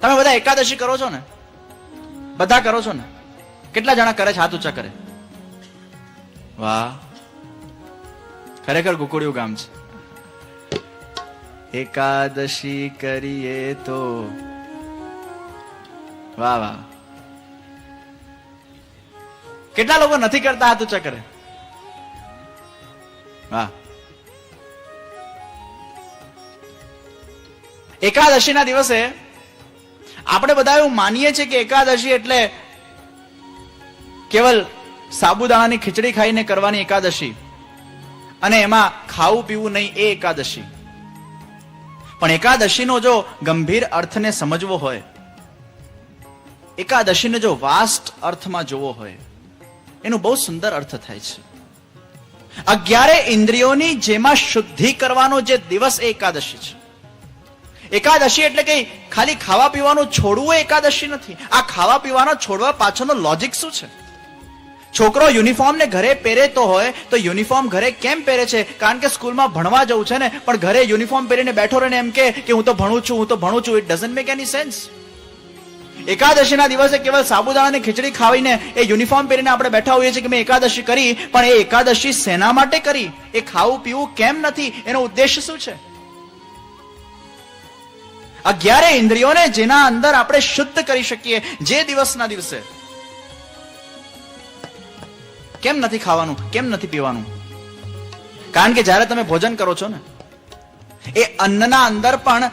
તમે બધા એકાદશી કરો છો ને? બધા કરો છો ને? કેટલા જણા કરે છે? હાથ ઊંચા કરે. વાહ, ખરેખર કુકુડિયું ગામ છે. એકાદશી કરીએ તો વાહ વાહ. કેટલા લોકો નથી કરતા? હાથ ઊંચા કરે. વાહ. એકાદશી ના દિવસે આપણે બધા એવું માનીએ છીએ કે એકાદશી એટલે કેવલ સાબુદાણાની ખીચડી ખાઈને કરવાની એકાદશી અને એમાં ખાવું પીવું નહીં, એ એકાદશી. પણ એકાદશીનો જો ગંભીર અર્થને સમજવો હોય, એકાદશીને જો વાસ્ટ અર્થમાં જોવો હોય, એનો બહુ સુંદર અર્થ થાય છે. 11 ઇન્દ્રિયોની જેમાં શુદ્ધિ કરવાનો જે દિવસ એ એકાદશી છે. એકાદશી એટલે કઈ ખાલી ખાવા પીવાનું છોડવું એકાદશી નથી. આ ખાવા પીવાનો છોડવા પાછળનો લોજિક શું છે? છોકરો યુનિફોર્મ ને ઘરે પહેરેતો હોય તો યુનિફોર્મ ઘરે કેમ પહેરે છે? કારણ કે સ્કૂલમાં ભણવા જવું છે ને, પણ ઘરે યુનિફોર્મ પહેરીને બેઠો રહીને એમ કે હું તો ભણું છું, હું તો ભણું છું. It doesn't make any sense. એકાદશીના દિવસે કેવલ સાબુદાણાની ખીચડી ખાવીને એ યુનિફોર્મ પહેરીને આપણે બેઠા હોઈએ છીએ કે મેં એકાદશી કરી, પણ એ એકાદશી શેના માટે કરી? એ ખાવું પીવું કેમ નથી? એનો ઉદ્દેશ શું છે? 11 ઇન્દ્રિયોને જેના અંદર આપણે શુદ્ધ કરી શકીએ, જે દિવસના દિવસે કેમ નથી ખાવાનું, કેમ નથી પીવાનું? કારણ કે જ્યારે તમે ભોજન કરો છો ને, એ અન્નના અંદર પણ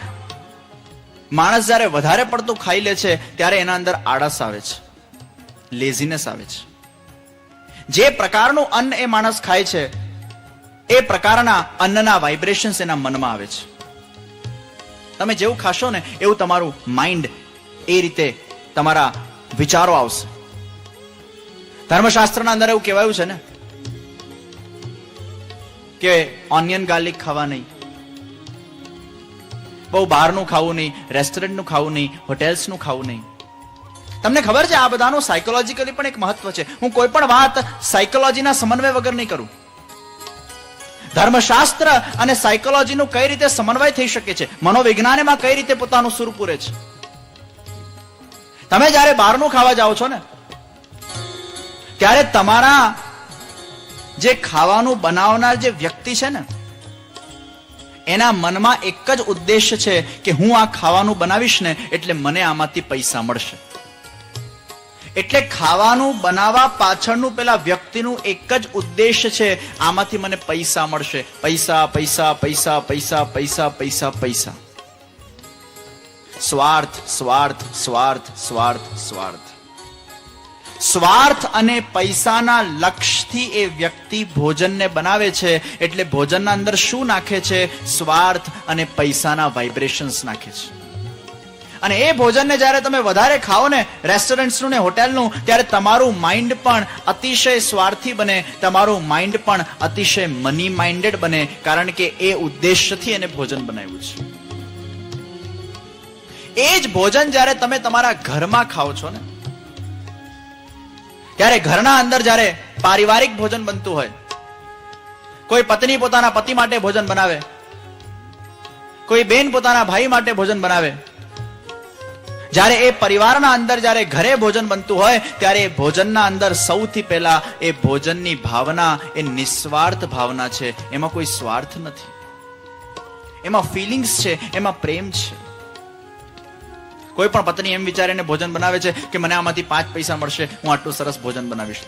માણસ જ્યારે વધારે પડતું ખાઈ લે છે ત્યારે એના અંદર આળસ આવે છે, લેઝીનેસ આવે છે. જે પ્રકારનું અન્ન એ માણસ ખાય છે એ પ્રકારના અન્નના વાઇબ્રેશન્સ એના મનમાં આવે છે. તમે જેવું ખાશો ને એવું તમારું માઇન્ડ, એ રીતે તમારા વિચારો આવશે. ધર્મશાસ્ત્રના અંદર એવું કહેવાયું છે ને કે ઓનિયન ગાર્લિક ખાવા નહીં, બહુ બહારનું ખાવું નહીં, રેસ્ટોરન્ટનું ખાવું નહીં, હોટેલ્સનું ખાવું નહીં. તમને ખબર છે આ બધાનું સાયકોલોજીકલી પણ એક મહત્વ છે. હું કોઈ પણ વાત સાયકોલોજીના સમન્વય વગર નહીં કરું. ધર્મશાસ્ત્ર અને સાયકોલોજીનું કઈ રીતે સમન્વય થઈ શકે છે, મનોવિજ્ઞાન એમાં કઈ રીતે પોતાનું સુર પૂરે છે. તમે જ્યારે બહારનું ખાવા જાઓ છો ને, ત્યારે તમારા જે ખાવાનું બનાવનાર જે વ્યક્તિ છે ને, એના મનમાં એક જ ઉદ્દેશ્ય છે કે હું આ ખાવાનું બનાવીશ ને એટલે મને આમાંથી પૈસા મળશે. એટલે ખાવાનું બનાવવા પાછળનું પેલા વ્યક્તિનું એક જ ઉદ્દેશ્ય છે, આમાંથી મને પૈસા મળશે. પૈસા પૈસા પૈસા પૈસા પૈસા પૈસા પૈસા. સ્વાર્થ સ્વાર્થ સ્વાર્થ સ્વાર્થ સ્વાર્થ. સ્વાર્થ અને પૈસાના લક્ષ્યથી એ વ્યક્તિ ભોજનને બનાવે છે. એટલે ભોજનના અંદર શું નાખે છે? સ્વાર્થ અને પૈસાના વાઇબ્રેશન્સ નાખે છે. અને એ ભોજનને જ્યારે તમે વધારે ખાઓ ને, રેસ્ટોરન્ટ્સનું ને હોટેલનું, ત્યારે તમારું માઇન્ડ પણ અતિશય સ્વાર્થી બને, તમારું માઇન્ડ પણ અતિશય મની માઇન્ડેડ બને. કારણ કે એ ઉદ્દેશ્યથી એને ભોજન બનાવ્યું છે. એ જ ભોજન જ્યારે તમે તમારા ઘરમાં ખાઓ છો ને, ત્યારે ઘરના અંદર જ્યારે પારિવારિક ભોજન બનતું હોય, કોઈ પત્ની પોતાના પતિ માટે ભોજન બનાવે, કોઈ બેન પોતાના ભાઈ માટે ભોજન બનાવે, જ્યારે એ પરિવારના અંદર જ્યારે ઘરે ભોજન બનતું હોય, ત્યારે એ ભોજનના અંદર સૌથી પહેલા એ ભોજનની ભાવના એ નિસ્વાર્થ ભાવના છે. એમાં કોઈ સ્વાર્થ નથી, એમાં ફિલિંગ્સ છે, એમાં પ્રેમ છે. કોઈ પણ પત્ની એમ વિચારીને ભોજન બનાવે છે કે મને આમાંથી 5 પૈસા મળશે, હું આટલું સરસ ભોજન બનાવીશ.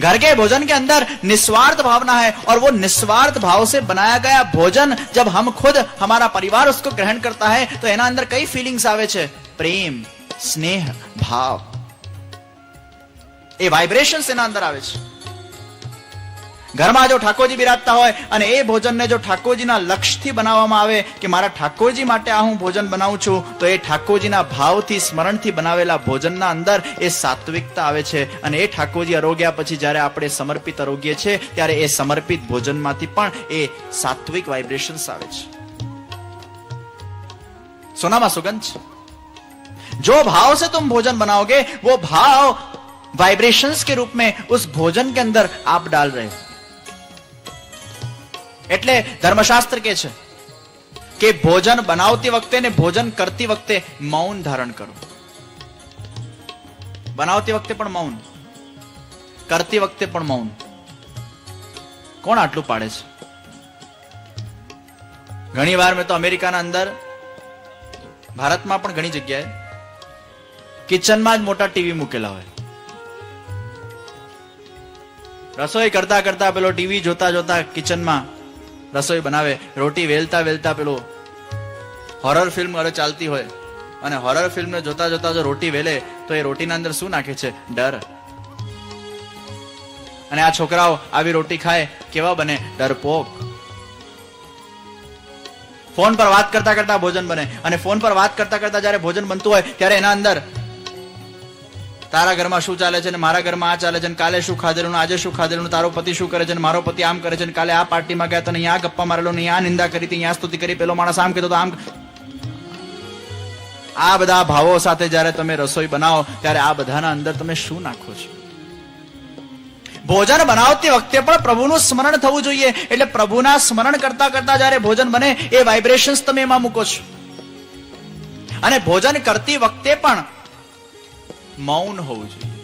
घर के भोजन के अंदर निस्वार्थ भावना है, और वो निस्वार्थ भाव से बनाया गया भोजन जब हम खुद, हमारा परिवार उसको ग्रहण करता है, तो एना अंदर कई फीलिंग्स आवे छे. प्रेम, स्नेह, भाव, ए वाइब्रेशंस एना अंदर आवे छे. ઘરમાં જો ઠાકોરજી બિરાજતા હોય અને એ ભોજનને જો ઠાકોરજીના લક્ષ્યથી બનાવવામાં આવે કે મારા ઠાકોરજી માટે આ હું ભોજન બનાવું છું, તો એ ઠાકોરજીના ભાવથી, સ્મરણથી બનાવેલા ભોજનના અંદર એ સાત્વિકતા આવે છે. અને એ ઠાકોરજી આરોગ્યા પછી જ્યારે આપણે સમર્પિત આરોગ્ય છે, ત્યારે એ સમર્પિત ભોજનમાંથી પણ એ સાત્વિક વાઇબ્રેશન્સ આવે છે. सोना सुगंध છે. जो भाव से तुम भोजन बनाओगे, वो भाव वाइब्रेशंस के रूप में उस भोजन के अंदर आप डाल रहे हो. એટલે ધર્મશાસ્ત્ર કે છે કે ભોજન બનાવતી વખતે ને ભોજન કરતી વખતે મૌન ધારણ કરો. બનાવતી વખતે પણ મૌન, કરતી વખતે પણ મૌન. કોણ આટલું પાડે છે? ઘણી વાર મેં તો અમેરિકાના અંદર, ભારતમાં પણ ઘણી જગ્યાએ કિચનમાં જ મોટા ટીવી મૂકેલા હોય. રસોઈ કરતા કરતા પેલો ટીવી જોતા જોતા કિચનમાં રસોઈ બનાવે. રોટી વેલતા વેલતા પેલો હોરર ફિલ્મ ચાલતી હોય અને હોરર ફિલ્મ જોતા જોતા જો રોટી વેલે તો એ રોટીના અંદર શું નાખે છે? ડર. અને આ છોકરાઓ આવી રોટી ખાય કેવા બને? ડરપોક. ફોન પર વાત કરતા કરતા ભોજન બને અને ફોન પર વાત કરતા કરતા જયારે ભોજન બનતું હોય ત્યારે એના અંદર તારા ઘરમાં શું ચાલે છે ને મારા ઘરમાં આ ચાલે છે ને કાલે શું ખાધેલું ને આજે શું ખાધેલું, તારો પતિ શું કરે છે ને મારો પતિ આમ કરે છે ને કાલે આ પાર્ટીમાં ગયા તો અહીંયા ગપ્પા મારેલો ને આ નિંદા કરી હતી, અહીંયા સ્તુતિ કરી, પેલો માણસ આમ કીધું તો આમ. આ બધા ભાવો સાથે જયારે તમે રસોઈ બનાવો ત્યારે આ બધાના અંદર તમે શું નાખો છો? ભોજન બનાવતી વખતે પણ પ્રભુનું સ્મરણ થવું જોઈએ. એટલે પ્રભુના સ્મરણ કરતા કરતા જયારે ભોજન બને એ વાઇબ્રેશન્સ તમે એમાં મૂકો છો. અને ભોજન કરતી વખતે પણ મૌન હોવું જોઈએ.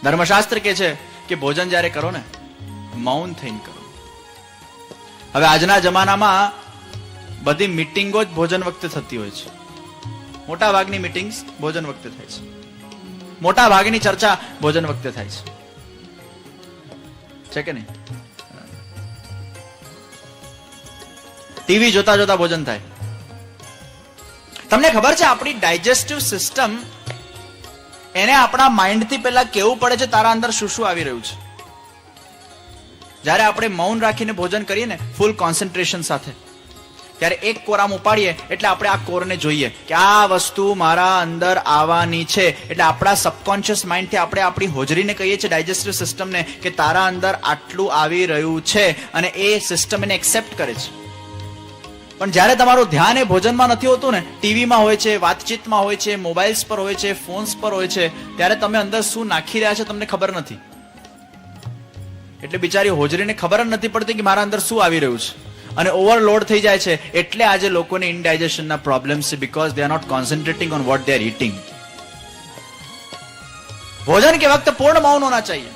ધર્મશાસ્ત્ર કહે છે કે ભોજન જયારે કરો ને મૌન થઈને કરો. હવે આજના જમાનામાં બધી મીટિંગો જ ભોજન વખતે થતી હોય છે. મોટા ભાગની મીટિંગ્સ ભોજન વખતે થાય છે. મોટા ભાગની ચર્ચા ભોજન વખતે થાય છે કે નહીં? ટીવી જોતા જોતા ભોજન થાય. તમને ખબર છે આપણી ડાયજેસ્ટિવ સિસ્ટમ એને આપણા માઇન્ડથી પહેલા કેવું પડે છે તારા અંદર શું શું આવી રહ્યું છે. જ્યારે આપણે મૌન રાખીને ભોજન કરીએ ને ફૂલ કોન્સન્ટ્રેશન સાથે, ત્યારે એક કોરામ ઉપાડીએ એટલે આપણે આ કોરને જોઈએ કે આ વસ્તુ મારા અંદર આવવાની છે. એટલે આપણા સબકોન્શિયસ માઇન્ડથી આપણે આપણી હોજરીને કહીએ છીએ, ડાયજેસ્ટિવ સિસ્ટમને, કે તારા અંદર આટલું આવી રહ્યું છે અને એ સિસ્ટમ એને એક્સેપ્ટ કરે છે. પણ જ્યારે તમારું ધ્યાન એ ભોજનમાં નથી હોતું ને, ટીવીમાં હોય છે, વાતચીતમાં હોય છે, મોબાઈલ્સ પર હોય છે, ફોન્સ પર હોય છે, ત્યારે તમે અંદર શું નાખી રહ્યા છો તમને ખબર નથી. એટલે બિચારી હોજરીને ખબર જ નથી પડતી કે મારા અંદર શું આવી રહ્યું છે અને ઓવરલોડ થઈ જાય છે. એટલે આજે લોકોને ઇનડાઇજેશનના પ્રોબ્લેમ્સ છે, because they are not concentrating on what they are eating. ભોજન કે વખત પૂર્ણ મૌન હોના ચાહીએ.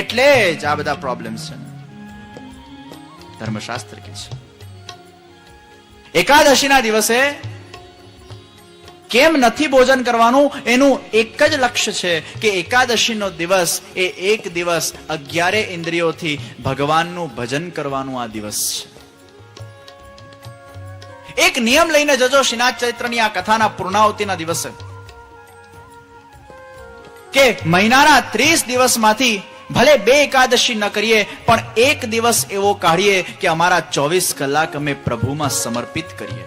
એટલે જ આ બધા પ્રોબ્લેમ્સ છે. ધર્મશાસ્ત્ર કે છે એકાદશીના દિવસે કેમ નથી ભોજન કરવાનું, એનું એક જ લક્ષ્ય છે કે એકાદશીનો દિવસ એ એક દિવસ 11 ઇન્દ્રિયોથી ભગવાનનું ભજન કરવાનું આ દિવસ છે. એક નિયમ લઈને જજો શ્રીનાથ ચૈત્રની આ કથાના પૂર્ણાહુતિના દિવસે કે મહિનાના 30 દિવસમાંથી ભલે 2 એકાદશી ન કરીએ પણ એક દિવસ એવો કાઢીએ કે અમારા 24 કલાક અમે પ્રભુમાં સમર્પિત કરીએ.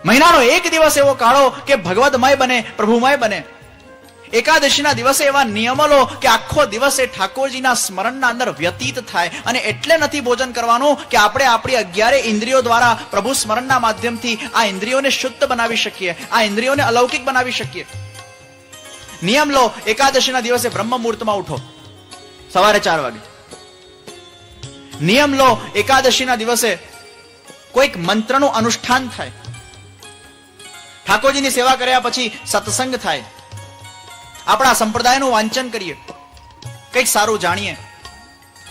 મહિનાનો એક દિવસ એવો કાઢો કે ભગવદમય બને, પ્રભુમય બને. એકાદશીના દિવસે એવા નિયમો લો કે આખો દિવસ એ ઠાકોરજીના સ્મરણના અંદર વ્યતીત થાય. અને એટલે નથી ભોજન કરવાનું કે આપણે આપણી 11 ઇન્દ્રિયો દ્વારા પ્રભુ સ્મરણના માધ્યમથી આ ઇન્દ્રિયોને શુદ્ધ બનાવી શકીએ, આ ઇન્દ્રિયોને અલૌકિક બનાવી શકીએ. નિયમ લો, એકાદશીના દિવસે બ્રહ્મ મુહૂર્તમાં ઉઠો સવારે 4 વાગે. નિયમ લો, એકાદશીના દિવસે કોઈક મંત્રનું અનુષ્ઠાન થાય, ઠાકોરજીની સેવા કર્યા પછી સત્સંગ થાય, આપણા સંપ્રદાયનું વાંચન કરીએ, કંઈક સારું જાણીએ,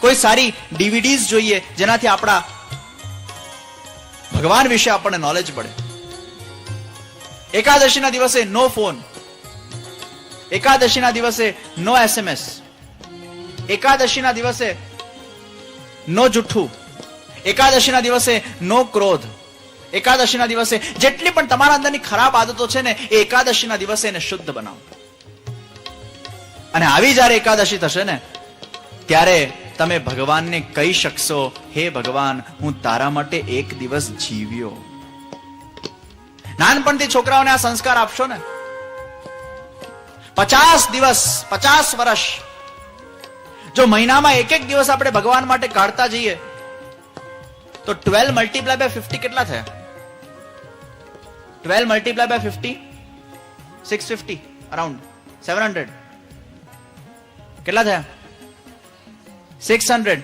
કોઈ સારી ડીવીડીઝ જોઈએ જેનાથી આપણા ભગવાન વિશે આપણને નોલેજ પડે. એકાદશીના દિવસે નો ફોન, એકાદશીના દિવસે નો SMS, એકાદશીના દિવસે નો જુઠ્ઠું, એકાદશીના દિવસે નો ક્રોધ, એકાદશીના દિવસે જેટલી પણ તમારા અંદરની ખરાબ આદતો છે ને એ એકાદશીના દિવસે એને શુદ્ધ બનાવો. અને આવી જ્યારે એકાદશી થશે ને ત્યારે તમે ભગવાનને કહી શકશો, હે ભગવાન, હું તારા માટે એક દિવસ જીવ્યો. નાનપણથી છોકરાઓને આ સંસ્કાર આપશો ને, 50 દિવસ, 50 વર્ષ જો મહિનામાં એક દિવસ આપણે ભગવાન માટે કાઢતા જઈએ તો 12 મલ્ટીપ્લાય બાય 50 કેટલા થયા? 12 મલ્ટીપ્લાય બાય 50 650, અરાઉન્ડ 700. કેટલા થયા? 600.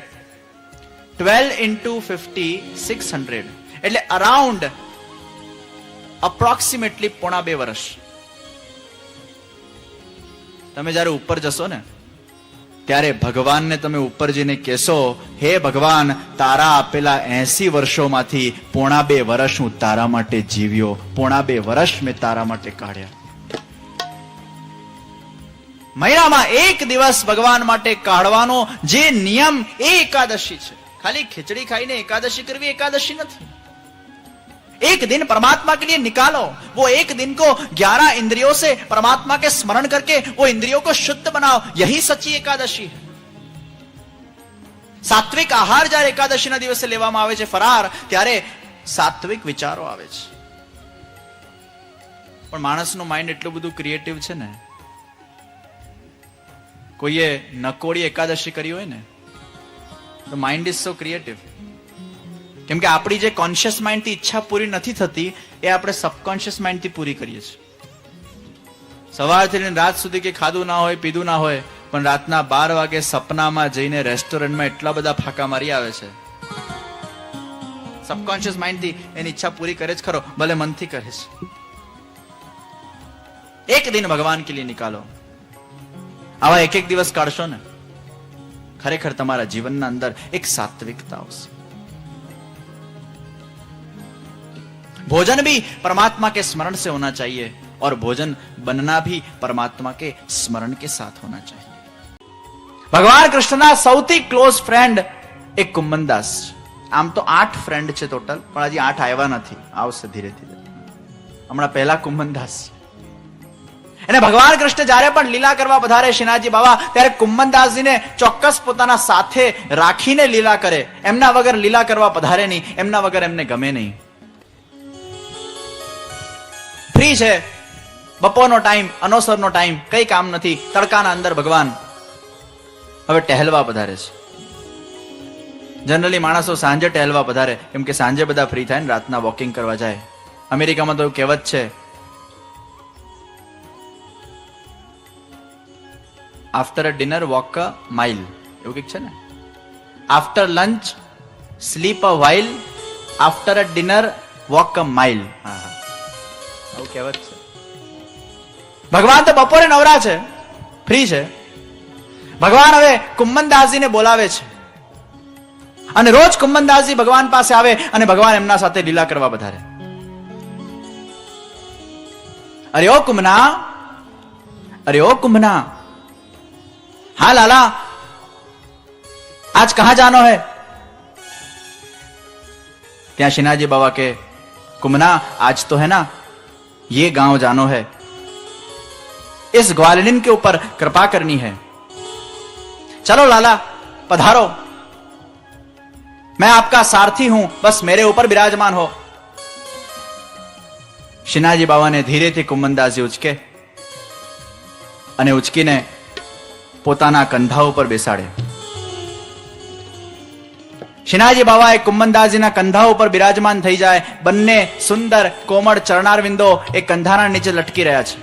12 into 50 600 એટલે અરાઉન્ડ અપ્રોક્સિમેટલી 2.5 વર્ષ. તમે જયારે ઉપર જશો ને ત્યારે ભગવાનને તમે ઉપર જઈને કહેશો, હે ભગવાન, તારા આપેલા 80 વર્ષોમાંથી 2.5 વર્ષ હું તારા માટે જીવ્યો, 2.5 વર્ષ મેં તારા માટે કાઢ્યા. મહિનામાં એક દિવસ ભગવાન માટે કાઢવાનો જે નિયમ એ એકાદશી છે. ખાલી ખીચડી ખાઈને એકાદશી કરવી એકાદશી નથી. एक दिन परमात्मा के लिए निकालो. वो एक दिन को 11 इंद्रियों से परमात्मा के स्मरण करके वो इंद्रियों को शुद्ध बनाओ. यही सच्ची एकादशी है. सात्विक आहार જ્યારે એકાદશીના દિવસે લેવામાં આવે છે ફરાર, ત્યારે સાત્વિક વિચારો આવે છે. પણ માણસનું માઇન્ડ એટલું બધું ક્રિએટિવ છે ને, કોઈએ નકોડી એકાદશી કરી હોય ને તો માઇન્ડ ઇઝ સો ક્રિએટિવ. કેમ કે આપણી જે કોન્શિયસ માઇન્ડ થી ઈચ્છા પૂરી નથી થતી એ આપણે સબકોન્શિયસ માઇન્ડ થી પૂરી કરીએ છીએ. સવારથી લઈને રાત સુધી કે ખાધું ના હોય, પીધું ના હોય, પણ રાતના 12 વાગે સપનામાં જઈને રેસ્ટોરન્ટમાં એટલા બધા ફાંકા મારી આવે છે. સબકોન્શિયસ માઇન્ડ થી એની ઈચ્છા પૂરી કરે જ ખરો, ભલે મનથી કરે છે. એક દિન ભગવાન કે લીએ નિકાલો. આવા એક દિવસ કાઢશો ને, ખરેખર તમારા જીવનના અંદર એક સાત્વિકતા આવશે. भोजन भी परमात्मा के स्मरण से होना चाहिए और भोजन बनना भी परमात्मा के स्मरण के साथ होना चाहिए. भगवान कृष्णના સૌથી ક્લોઝ ફ્રેન્ડ એક કુંભનદાસ. આમ તો 8 ફ્રેન્ડ છે ટોટલ, પણ હજી 8 આવ્યા નથી, આવશે ધીરે ધીરે. હમણાં પહેલા કુંભનદાસ. અને ભગવાન કૃષ્ણ જ્યારે પણ લીલા કરવા પધારે શ્રીનાથજી બાબા, ત્યારે કુંભનદાસજીને ચોક્કસ પોતાના સાથે રાખીને લીલા કરે. એમના વગર લીલા કરવા પધારે નહીં, એમના વગર એમને ગમે નહીં. ફ્રી છે, બપોરનો ટાઈમ, અનોસરનો ટાઈમ, કઈ કામ નથી, તડકાના અંદર ભગવાન હવે ટહેલવા પધારે છે. જનરલી માણસો સાંજે ટહેલવા પધારે, કેમ કે સાંજે બધા ફ્રી થાય ને રાતના વોકિંગ કરવા જાય. અમેરિકામાં તો એવું કહેવત છે, after a dinner walk a mile, એવું કંઈક છે ને. After lunch sleep a while, after a dinner walk a mile. હા હા, આવું કહેવત છે. ભગવાન તો બપોરે નવરા છે, ફ્રી છે. ભગવાન હવે કુંભનદાસજીને બોલાવે છે અને રોજ કુંભનદાસજી ભગવાન પાસે આવે અને ભગવાન એમના સાથે લીલા કરવા પધારે. અરે ઓ કુંભના, અરે ઓ કુંભના, हाँ लाला, आज कहां जानो है? ત્યાં શ્રીનાથજી બાबा के, कुमना आज तो है ना ये गांव जानो है, इस ग्वालिन के ऊपर कृपा करनी है, चलो लाला पधारो, मैं आपका सारथी हूं, बस मेरे ऊपर विराजमान हो. શ્રીનાથજી બાવાને ધીરેથી કુંભનદાસજી ઉચકે અને ઉચકીને પોતાના કંધા ઉપર બેસાડે. શ્રીનાથજી બાવા કુંભનદાસજીના કંધા ઉપર બિરાજમાન થઈ જાય. બંને સુંદર કોમળ ચરણારવિંદો એ કંધાના નીચે લટકી રહ્યા છે.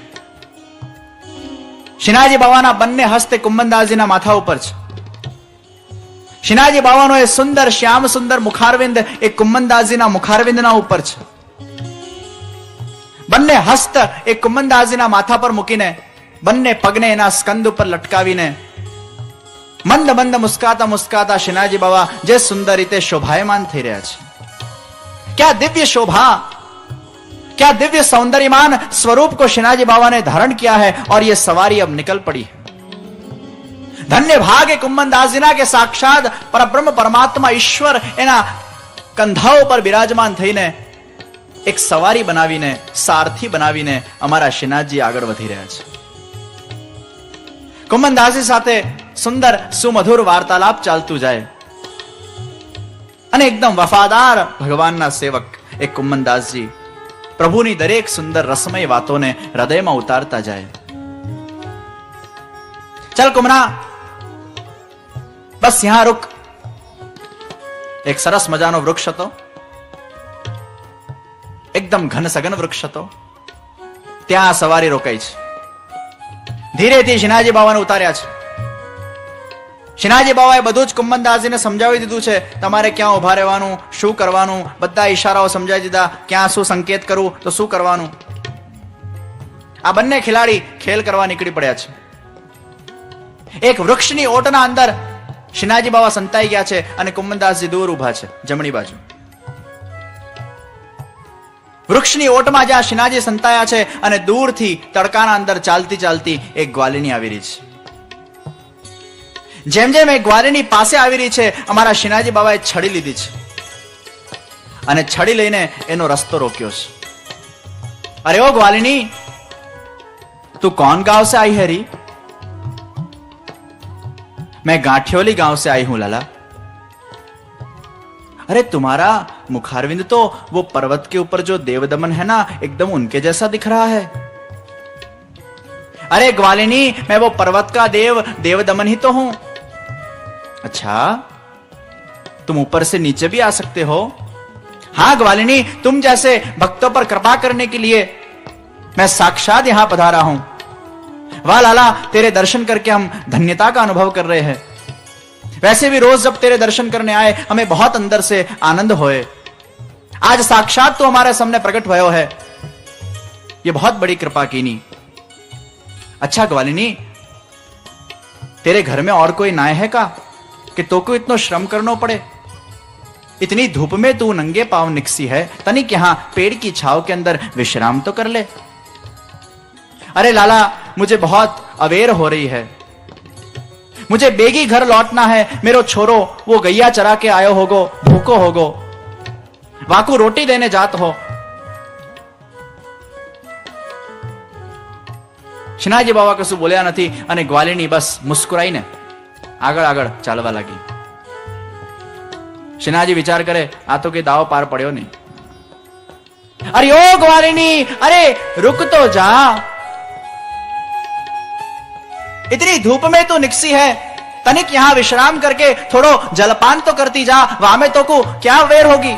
શ્રીનાથજી બાવાના બંને હસ્ત કુંભનદાસજીના માથા ઉપર છે. શ્રીનાથજી બાવાનો એ સુંદર શ્યામ સુંદર મુખારવિંદ એ કુંભનદાસજીના મુખારવિંદના ઉપર છે. બંને હસ્ત એ કુંભનદાસજીના માથા પર મૂકીને બંને પગને એના સ્કંદ ઉપર લટકાવીને મંદ મંદ મુસ્કાતા મુસ્કાતા શ્રીનાથજી બાબા જે સુંદર રીતે શોભાયમાન થઈ રહ્યા છે. क्या दिव्य शोभा, क्या दिव्य सौंदर्यमान स्वरूप को श्रीनाथजी बाबा ने धारण किया है और ये सवारी अब निकल पड़ी है. धन्य भाग है कुंभनदास जीना के साक्षात परब्रह्म परमात्मा ईश्वर एना कंधाओं पर विराजमान થઈને એક સવારી બનાવીને સારથી બનાવીને અમારા શ્રીનાથજી આગળ વધી રહ્યા છે. કુંભનદાસજી સાથે સુંદર સુમધુર વાર્તાલાપ ચાલતું જાય અને એકદમ વફાદાર ભગવાનના સેવક એક કુંભનદાસજી પ્રભુની દરેક સુંદર રસમય વાતોને હૃદયમાં ઉતારતા જાય. ચલ કુમરા, બસ યહાં રૂક. એક સરસ મજાનો વૃક્ષ હતો, એકદમ ઘન સઘન વૃક્ષ હતો. ત્યાં સવારી રોકાઈ છે. ધીરેથી શ્રીનાથજી બાબાને ઉતાર્યા છે. શ્રીનાથજી બાવાએ બધું જ કુંભનદાસજીને સમજાવી દીધું છે. તમારે ક્યાં ઉભા રહેવાનું, શું કરવાનું, બધા ઈશારાઓ સમજાવી દીધા. ક્યાં શું સંકેત કરવું તો શું કરવાનું. આ બંને ખેલાડી ખેલ કરવા નીકળી પડ્યા છે. એક વૃક્ષની ઓટના અંદર શ્રીનાથજી બાવા સંતાઈ ગયા છે અને કુંભનદાસજી દૂર ઉભા છે જમણી બાજુ. વૃક્ષની ઓટમાં જ્યાં શ્રીનાથજી સંતાયા છે અને દૂરથી તડકાના અંદર ચાલતી ચાલતી એક ગ્વાલિની આવી રહી છે. જેમ જેમ એ ગ્વાલિની પાસે આવી રહી છે, અમારા શ્રીનાથજી બાબાએ છડી લીધી છે અને છડી લઈને એનો રસ્તો રોક્યો છે. અરે ઓ ગ્વાલિની, तू कौन गांव से आई है री? मैं गांठियोली गांव से आई हूं लाला. अरे तुम्हारा मुखारविंद तो वो पर्वत के ऊपर जो देवदमन है ना, एकदम उनके जैसा दिख रहा है. अरे ग्वालिनी, मैं वो पर्वत का देवदमन ही तो हूं. अच्छा, तुम ऊपर से नीचे भी आ सकते हो? हाँ ग्वालिनी, तुम जैसे भक्तों पर कृपा करने के लिए मैं साक्षात यहां पधारा हूं. वाह लाला, तेरे दर्शन करके हम धन्यता का अनुभव कर रहे हैं. वैसे भी रोज जब तेरे दर्शन करने आए हमें बहुत अंदर से आनंद होए. आज साक्षात तो हमारे सामने प्रकट भयो है. ये बहुत बड़ी कृपा कीनी. अच्छा ग्वालिनी, तेरे घर में और कोई नाय है का कि तो को इतना श्रम करना पड़े? इतनी धूप में तू नंगे पांव निकसी है, तनिक यहां पेड़ की छाव के अंदर विश्राम तो कर ले. अरे लाला, मुझे बहुत अवेर हो रही है. मुझे बेगी घर लौटना है. मेरो छोरो वो गैया चरा के आयो होगो, भूखो होगो, वाकू रोटी देने जात हो. શ્રીનાથજી બાવા કશું બોલ્યા નથી અને ગ્વાલિની બસ મુસ્કુરાઈને આગળ આગળ ચાલવા લાગી. શ્રીનાથજી વિચાર કરે, આ તો કઈ દાવો પાર પડ્યો નહીં. અરે ઓ ગ્વાલિની, અરે रुक तो जा. इतनी धूप में तू निकसी है, तनिक यहां विश्राम करके थोड़ो जलपान तो करती जा. वहां में तो को क्या वेर होगी.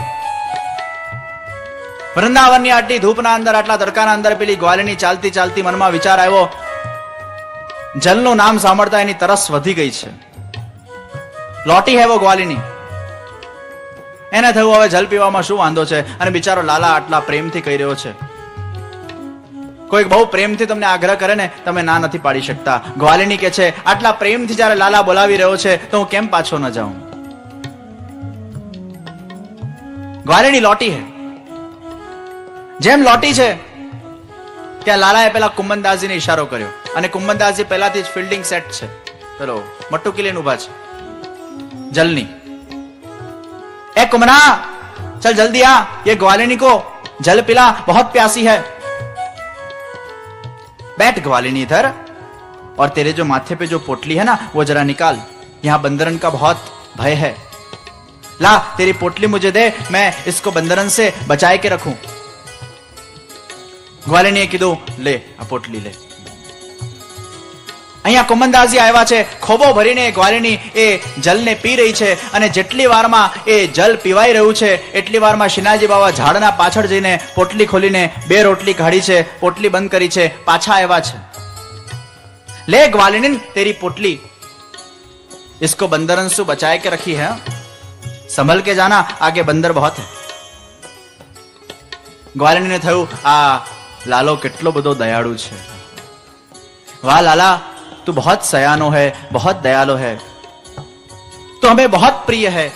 વૃંદાવનની આટલી ધૂપના અંદર, આટલા તડકાના અંદર પેલી ગ્વાલિની ચાલતી ચાલતી મનમાં વિચાર આવ્યો. જલનું નામ સાંભળતા એની તરસ વધી ગઈ છે. લોટી હે વો ગ્વાલિની. એને થયું હવે જલ પીવામાં શું વાંધો છે, અને બિચારો લાલા આટલા પ્રેમથી કહી રહ્યો છે. કોઈ બહુ પ્રેમથી તમને આગ્રહ કરે ને, તમે ના નથી પાડી શકતા. ગ્વાલિની કે છે, આટલા પ્રેમથી જયારે લાલા બોલાવી રહ્યો છે તો હું કેમ પાછો ન જાઉં. ગ્વાલિની લોટી હે. જેમ લોટી છે ત્યાં લાલાએ પેલા કુંભનદાસજીને ઈશારો કર્યો અને કુંભનદાસજી પહેલાથી જ ફિલ્ડિંગ સેટ છે. પેલો મટુકી લઈને ઉભા છે જલની. ए कुमना, चल जल्दी आ, ये ग्वालिनी को जल पिला, बहुत प्यासी है. बैठ ग्वालिनी इधर, और तेरे जो माथे पे जो पोटली है ना वो जरा निकाल. यहां बंदरन का बहुत भय है. ला तेरी पोटली मुझे दे, मैं इसको बंदरन से बचाए के रखूं. ग्वालिनीએ કીધું, લે આ પોટલી લે. અહીંયા કુંભનદાસજી આવ્યા છે. ખોબો ભરીને ગ્વાલિની એ જલને પી રહી છે અને જેટલી વારમાં એ જલ પીવાઈ રહ્યું છે એટલી વારમાં શ્રીનાથજી બાવા ઝાડના પાછળ જઈને પોટલી ખોલીને 2 રોટલી કાઢી છે, પોટલી બંધ કરી છે, પાછા આવ્યા છે. ले ग्वालिनी तेरी पोटली, इसको बंदरन से बचाए के रखी है, संभल के जाना, आगे बंदर बहुत है. ग्वालिनी ने थયું, आ लालो કેટલો બધો દયાળુ છે. वाह लाला, तू बहुत सयानो है, बहुत दयालु है, तो हमें बहुत प्रिय है.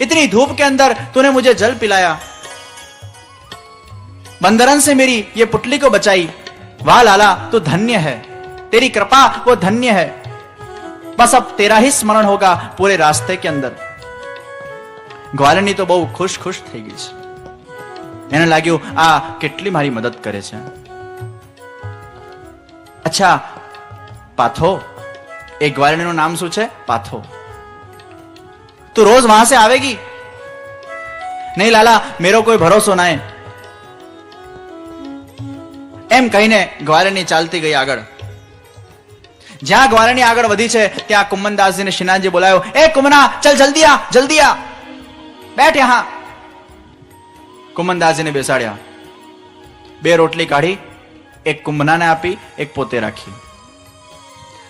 इतनी धूप के अंदर तूने मुझे जल पिलाया, बंदरन से मेरी ये पुटली को बचाई. वाह लाला, तू धन्य है, तेरी कृपा वो धन्य है. बस अब तेरा ही स्मरण होगा पूरे रास्ते के अंदर. ग्वालिनी तो बहु खुश खुश થઈ ગઈ છે. એને લાગ્યું આ કેટલી મારી મદદ કરે છે. अच्छा पाथो, एक ग्वालिनी નું નામ શું છે? પાથો. तू रोज वहां से आवेगी? नहीं लाला, मेरो कोई भरोसा ना है. એમ કહીને ગ્વાલિની ચાલતી ગઈ આગળ. જ્યાં ગ્વાલિની આગળ વધી છે ત્યાં કુંભનદાસજીને શ્રીનાથજી બોલાયો, એ કુંભના, ચલ જલ્દી આ, જલ્દી આ, બેઠ યહાં. કુંભનદાસજીને બેસાડ્યા. 2 રોટલી કાઢી, एक कुंभना ने आपी, एक पोते राखी.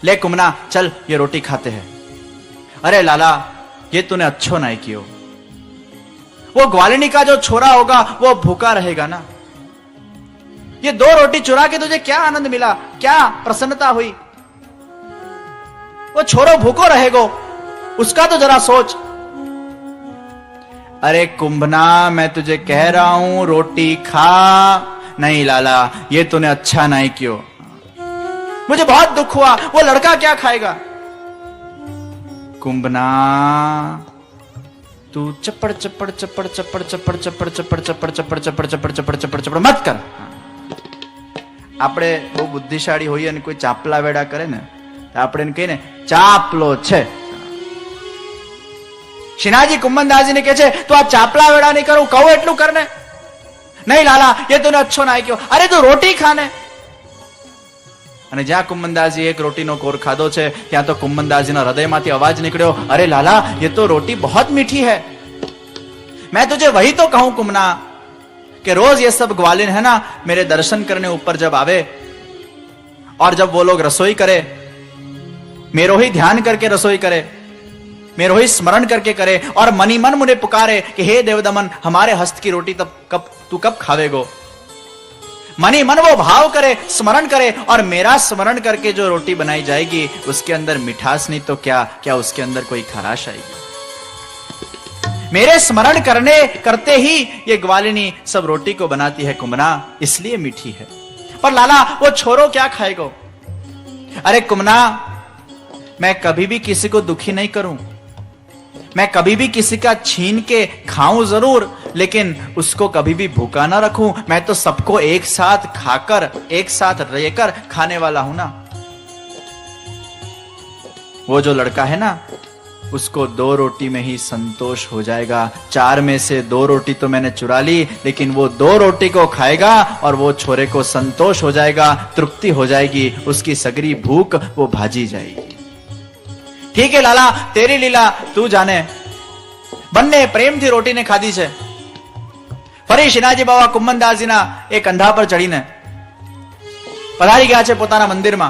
ले कुंभना, चल ये रोटी खाते हैं. अरे लाला ये तूने अच्छो नहीं किया, वो ग्वालिनी का जो छोरा होगा वो भूखा रहेगा ना। ये 2 रोटी चुरा के तुझे क्या आनंद मिला, क्या प्रसन्नता हुई? वो छोरो भूखो रहेगो, उसका तो जरा सोच। अरे कुंभना मैं तुझे कह रहा हूं रोटी खा। नहीं लाला ये तूने अच्छा नहीं किया, मुझे बहुत दुख हुआ, वो लड़का क्या खाएगा? कुंभना तू चप्पड़ चप्पड़ चप्पड़ चप्पड़ चप्पड़ चप्पड़ चप्पड़ चप्पड़ चप्पड़ चप्पड़ चप्पड़ चप्पड़ चप्पड़ चप्पड़ मत कर। આપણે બહુ બુદ્ધિશાળી હોઈએ અને કોઈ ચાપલા વેડા કરે ને તો આપણે એને કહીએ ને ચાપલો છે। શ્રીનાથજી કુંભનદાસજીને કહે છે તું આ ચાપલા વેડા નહીં કરું, કહું એટલું કરને। નહીં લાલા એ તને અચ્છો ના ક્યો, અરે તું રોટી ખાને। અને જ્યાં કુંભનદાસજી એક રોટીનો કોર ખાધો છે ત્યાં તો કુંભનદાસજીના હૃદયમાંથી અવાજ નીકળ્યો, અરે લાલા ये तो रोटी बहुत मीठी है। मैं तुझे वही तो कहूं कुंभना कि रोज ये सब ग्वालिन है ना मेरे दर्शन करने ऊपर जब आवे और जब वो लोग रसोई करे, मेरो ही ध्यान करके रसोई करे, मेरो ही स्मरण करके करे और मनी मन मुझे पुकारे कि हे देवदमन हमारे हस्त की रोटी तू कब खावेगो। मनी मन वो भाव करे, स्मरण करे और मेरा स्मरण करके जो रोटी बनाई जाएगी उसके अंदर मिठास नहीं तो क्या उसके अंदर कोई खराश आएगी। मेरे स्मरण करते ही ये ग्वालिनी सब रोटी को बनाती है कुंभना, इसलिए मीठी है। पर लाला वो छोरो क्या खाएगो? अरे कुंभना मैं कभी भी किसी को दुखी नहीं करूं, मैं कभी भी किसी का छीन के खाऊं जरूर, लेकिन उसको कभी भी भूखा ना रखूं। मैं तो सबको एक साथ खाकर एक साथ रहकर खाने वाला हूं ना। वो जो लड़का है ना उसको 2 रोटी में ही संतोष हो जाएगा। 4 में से 2 रोटी तो मैंने चुरा ली, लेकिन वो 2 रोटी को खाएगा और वो छोरे को संतोष हो जाएगा, तृप्ति हो जाएगी, उसकी सगरी भूख वो भाजी जाएगी। ठीक है लाला तेरी लीला तू जाने। બંને પ્રેમથી રોટીને ખાધી છે। ફરી શ્રીનાથજી બાવા કુંભનદાસજીના એ કંધા પર ચડીને પધારી ગયા છે પોતાના મંદિરમાં।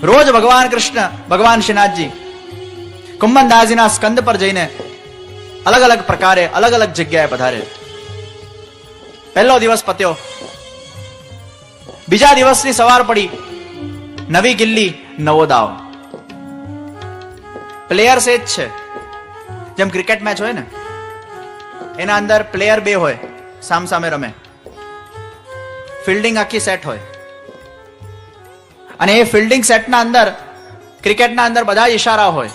રોજ ભગવાન કૃષ્ણ ભગવાન શ્રીનાથજી કુંભનદાસજીના સ્કંદ પર જઈને અલગ અલગ પ્રકારે અલગ અલગ જગ્યાએ પધારે। પહેલો દિવસ પત્યો, બીજા દિવસની સવાર પડી, નવી ગિલ્લી નવો દાવ। પ્લેયર સેજ છે, જેમ ક્રિકેટ મેચ હોય ને એના અંદર પ્લેયર 2 હોય, સામ સામે રમે, ફિલ્ડિંગ આખી સેટ હોય અને એ ફિલ્ડિંગ સેટના અંદર ક્રિકેટના અંદર બધા જ ઈશારા હોય।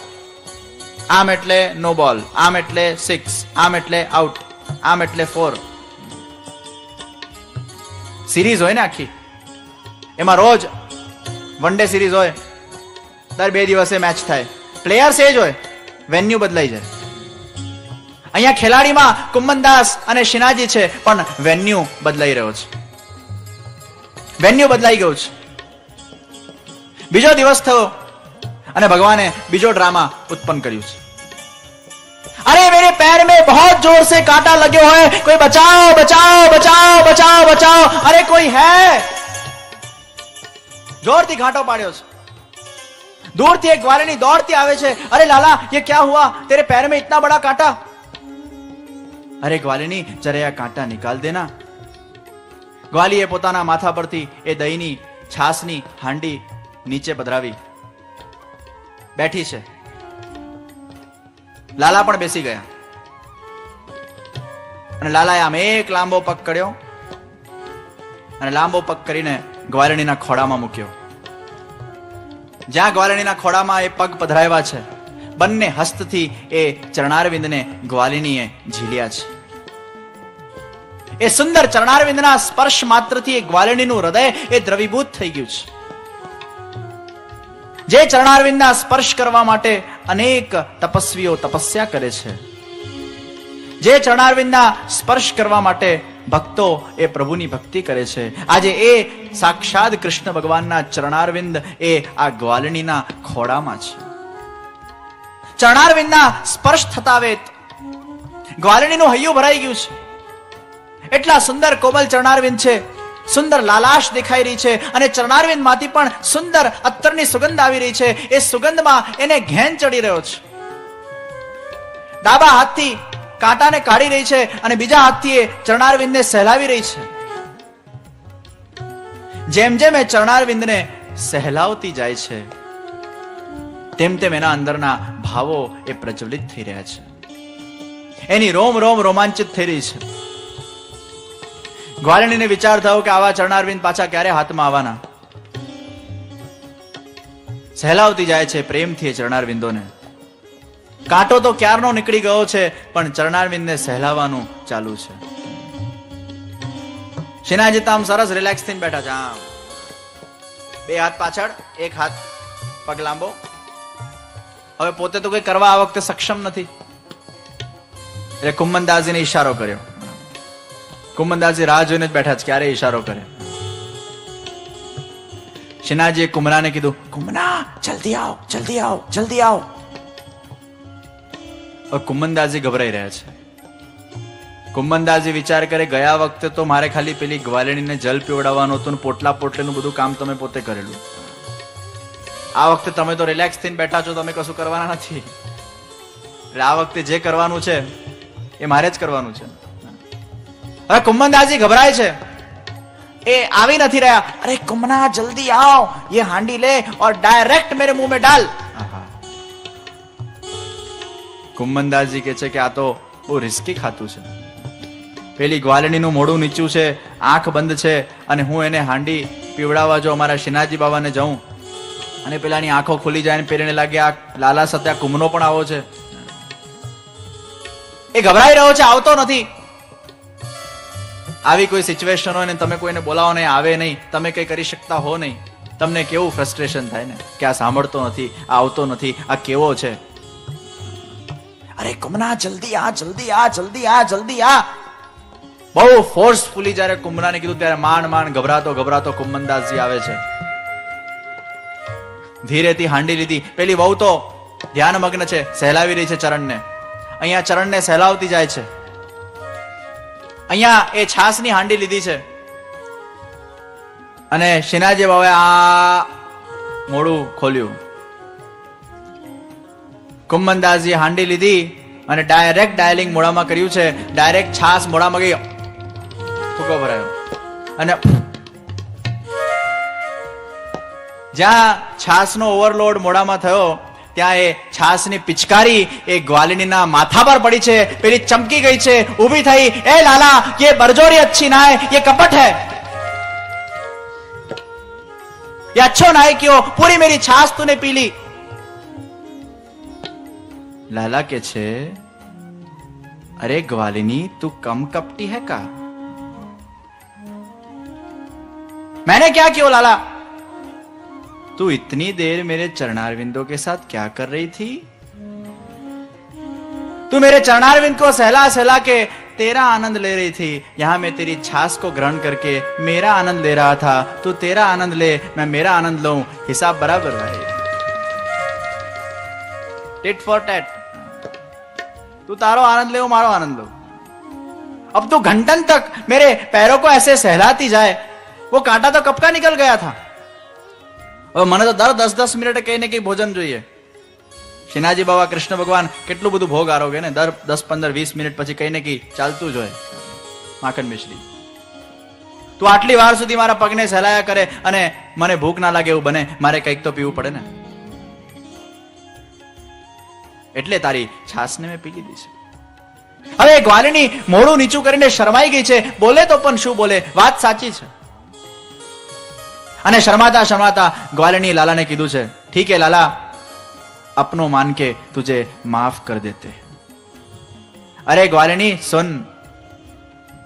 આમ એટલે નો બોલ, આમ એટલે 6, આમ એટલે આઉટ, આમ એટલે 4। સિરીઝ હોય ને આખી, એમાં રોજ વન ડે સિરીઝ હોય, દર 2 દિવસે મેચ થાય। પ્લેયર સેજ હોય, વેન્યુ બદલાઈ જાય। અહીંયા ખેલાડીમાં કુંભનદાસ અને શ્રીનાથજી છે, પણ વેન્યુ બદલાઈ રહ્યો છે, વેન્યુ બદલાઈ ગયો છે। બીજો દિવસ થયો અને ભગવાને બીજો ડ્રામા ઉત્પન્ન કર્યું છે। अरे मेरे पैर में बहुत जोर से कांटा लगे हुए हैं, कोई बचाओ बचाओ बचाओ बचाओ बचाओ, अरे कोई है? जोरથી घाटो पाड्यो છે। दूरથી एक ग्वालिनी दौड़ती आवे छे, अरे लाला ये क्या हुआ, तेरे पैर में इतना बड़ा कांटा? अरे ग्वालिनी जरा આ કાંટા નિકાલ દેના। ગ્વાલીએ પોતાના માથા પરથી એ દહીંની છાસની હાંડી નીચે પધરાવી, બેઠી છે। લાલા પણ બેસી ગયા અને લાલાએ આમ એક લાંબો પગ કર્યો અને લાંબો પગ કરીને ગ્વાલિનીના ખોડામાં મૂક્યો। જ્યાં ગ્વાલિનીના ખોડામાં એ પગ પધરાવ્યા છે, બંને હસ્તથી એ ચરણારવિંદને ગ્વાલિનીએ ઝીલ્યા છે। એ સુંદર ચરણારવિંદના સ્પર્શ માત્રથી એ ગ્વાલિનીનું હૃદય એ દ્રવીભૂત થઈ ગયું છે। જે ચરણારવિંદના સ્પર્શ કરવા માટે અનેક તપસ્વીઓ તપસ્યા કરે છે, જે ચરણારવિંદના સ્પર્શ કરવા માટે ભક્તો એ પ્રભુની ભક્તિ કરે છે, આજે એ સાક્ષાત કૃષ્ણ ભગવાનના ચરણારવિંદ એ આ ગ્વાલિનીના ખોડામાં છે। ચરણારવિંદના સ્પર્શ થતા વેત ગ્વાલિનીનું હૈયું ભરાઈ ગયું છે। એટલા સુંદર કોમલ ચરણારવિંદ છે સુંદર લાલાશ દેખાઈ રહી છે અને ચરણારવિંદ માંથી પણ સુંદર અત્તરની સુગંધ આવી રહી છે. એ સુગંધમાં એને ઘેન ચડી રહ્યો છે. ડાબા હાથથી કાંટાને કાઢી રહી છે અને બીજા હાથથી એ ચરણારવિંદને સહેલાવી રહી છે. જેમ જેમ એ ચરણારવિંદને સહેલાવતી જાય છે તેમ તેમ એના અંદરના ભાવો એ પ્રજ્વલિત થઈ રહ્યા છે. એની રોમ રોમ રોમાંચિત થઈ રહી છે. ગ્વાલિનીને વિચાર થયો કે આવા ચરણારવિંદ પાછા ક્યારે હાથમાં આવવાના. સહેલાવતી જાય છે પ્રેમથી ચરણારવિંદોને. કાંટો તો ક્યારનો નીકળી ગયો છે પણ ચરણારવિંદને સહેલાવવાનું ચાલુ છે. શિનાજી તો આમ સરસ રિલેક્સ થઈને બેઠા છે. આમ બે હાથ પાછળ, એક હાથ પગ લાંબો. હવે પોતે તો કઈ કરવા આ વખતે સક્ષમ નથી એટલે કુંમનદાસજીને ઈશારો કર્યો. કુંમનદાસજી રાહ જોઈને જ બેઠા છે ક્યારે ઈશારો કરે. શિનાજીએ કુમરાને કીધું, કુમરા જલ્દી આવો, જલ્દી આવો, જલ્દી આવો. કુંમનદાસજી ગભરાઈ રહ્યા છે. કુંમનદાસજી વિચાર કરે, ગયા વખતે તો મારે ખાલી પેલી ગ્વાલિનીને જલ પીવડાવવાનું હતું ને પોટલા પોટલીનું બધું કામ તમે પોતે કરેલું. આ વખતે તમે તો રિલેક્સ થઈને બેઠા છો, તમે કશું કરવાના નથી. એટલે આ વખતે જે કરવાનું છે એ મારે જ કરવાનું છે. હવે કુંમનદાસજી ગભરાય છે, એ આવી નથી રહ્યા. અરે કુમના જલ્દી આવો, ये हांडी ले और डायरेक्ट मेरे मुंह में डाल. કુંમનદાસજી કહે છે કે આ તો બહુ રિસ્કી ખાતું છે. પેલી ગ્વાલિનીનું મોઢું નીચું છે, આંખ બંધ છે અને હું એને હાંડી પીવડાવવા જો અમારા શિનાજી બાબાને જાઉં અને પેલાની આંખો ખુલી જાય ને પેલીને લાગે આ લાલા સત્યા કુમનો પણ આવો છે. એ ગભરાઈ રહ્યો છે, આવતો નથી. આવી કોઈ સિચ્યુએશન હોય ને તમે કોઈને બોલાવો નહીં, આવે નહીં, તમે કઈ કરી શકતા હો નહીં, તમને કેવું ફ્રસ્ટ્રેશન થાય ને કે આ સાંભળતો નથી, આ આવતો નથી, આ કેવો છે. અરે કુમના જલ્દી આ, જલ્દી આ, જલ્દી આ, જલ્દી આ. બહુ ફોર્સફુલી જયારે કુમરાને કીધું ત્યારે માંડ ગભરાતો ગભરાતો કુંમનદાસજી આવે છે. ધીરેથી હાંડી લીધી. પેલી વહુ તો ધ્યાનમગ્ન છે, સહેલાવી રહી છે ચરણને. અહીંયા ચરણને સહેલાવતી જાય છે. અહીંયા એ છાસની હાંડી લીધી છે અને શિનાજી બાબાએ આ મોઢું ખોલ્યું. કુંમનદાસજી હાંડી લીધી અને ડાયરેક્ટ ડાયલિંગ મોઢામાં કર્યું છે. ડાયરેક્ટ છાસ મોઢામાં ગઈ, ફૂકો ભરાયો અને જ્યાં છાસનો ઓવરલોડ મોઢામાં થયો ત્યાં એ છાસની પિચકારી એ ગ્વાલિનીના માથા પર પડી છે. પેલી ચમકી ગઈ છે, ઊભી થઈ. એ લાલા, ये बरजोरी अच्छी ना है, ये कपट है. ये अच्छो ना है क्यों, पूरी मेरी छास तूने पी ली. लाला के छे, अरे ग्वालिनी तू कम कपटी है का? मैंने क्या किया लाला? तू इतनी देर मेरे चरणारविंदों के साथ क्या कर रही थी? तू मेरे चरणारविंद को सहला सहला के तेरा आनंद ले रही थी. यहां मैं तेरी छास को ग्रहण करके मेरा आनंद ले रहा था. तू तेरा आनंद ले, मैं मेरा आनंद लूं. हिसाब बराबर है. Tit for tat. तू तारो आनंद ले, मारो आनंद लो. अब तू घंटन तक मेरे पैरों को ऐसे सहलाती जाए. वो कांटा तो कब का निकल गया था. और મને તો દર 10-10 મિનિટે કઈ ને કઈ ભોજન જોઈએ. શિનાજી બાબા કૃષ્ણ ભગવાન કેટલું બધું ભોગ આરોગે ને, દર 10-15-20 મિનિટ પછી કઈ ને કઈ ચાલતું જ હોય. માખણ મિશ્રી, તું આટલી વાર સુધી મારા પગને સહેલાયા કરે અને મને ભૂખ ના લાગે એવું બને, મારે કંઈક તો પીવું પડે ને. એટલે તારી છાસને મેં પી લીધી છે. હવે ગ્વાલિની મોઢું નીચું કરીને શરમાઈ ગઈ છે. બોલે તો પણ શું બોલે, વાત સાચી છે. અને શરમાતા શરમાતા ગ્વાલિની લાલાને કીધું છે, ઠીક है लाला, अपनो मान के तुझे माफ कर देते. अरे ग्वालिनी सुन,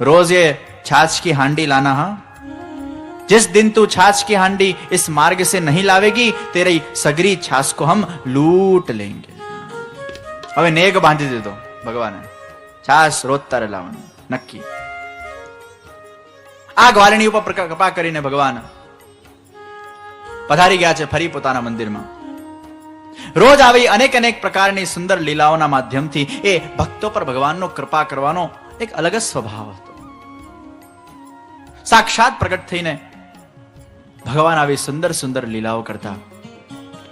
रोज ये छाछ की हांडी लाना. हाँ, जिस दिन तू छाछ की हांडी इस मार्ग से नहीं लावेगी, तेरी सगरी छाछ को हम लूट लेंगे. હવે નેગ બાંધી દીધો ભગવાને, છાશ રોજ તારે લાવવાની નક્કી. આ ગ્વાલિની ઉપર કૃપા કરીને ભગવાન પધારી ગયા છે ફરી પોતાના મંદિરમાં. રોજ આવી અનેક અનેક પ્રકારની સુંદર લીલાઓના માધ્યમથી એ ભક્તો પર ભગવાનનો કૃપા કરવાનો એક અલગ જ સ્વભાવ હતો. સાક્ષાત પ્રગટ થઈને ભગવાન આવી સુંદર સુંદર લીલાઓ કરતા,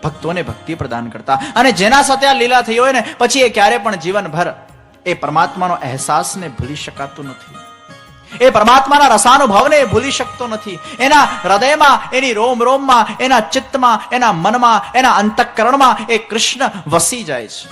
ભક્તોને ભક્તિ પ્રદાન કરતા. અને જેના સાથે આ લીલા થઈ હોય ને, પછી એ ક્યારે પણ જીવનભર એ પરમાત્માનો અહેસાસને ભૂલી શકાતું નથી. એ પરમાત્માના રસાનુભવને ભૂલી શકતો નથી. એના હૃદયમાં, એની રોમ રોમમાં, એના ચિત્તમાં, એના મનમાં, એના અંતઃકરણમાં એ કૃષ્ણ વસી જાય છે.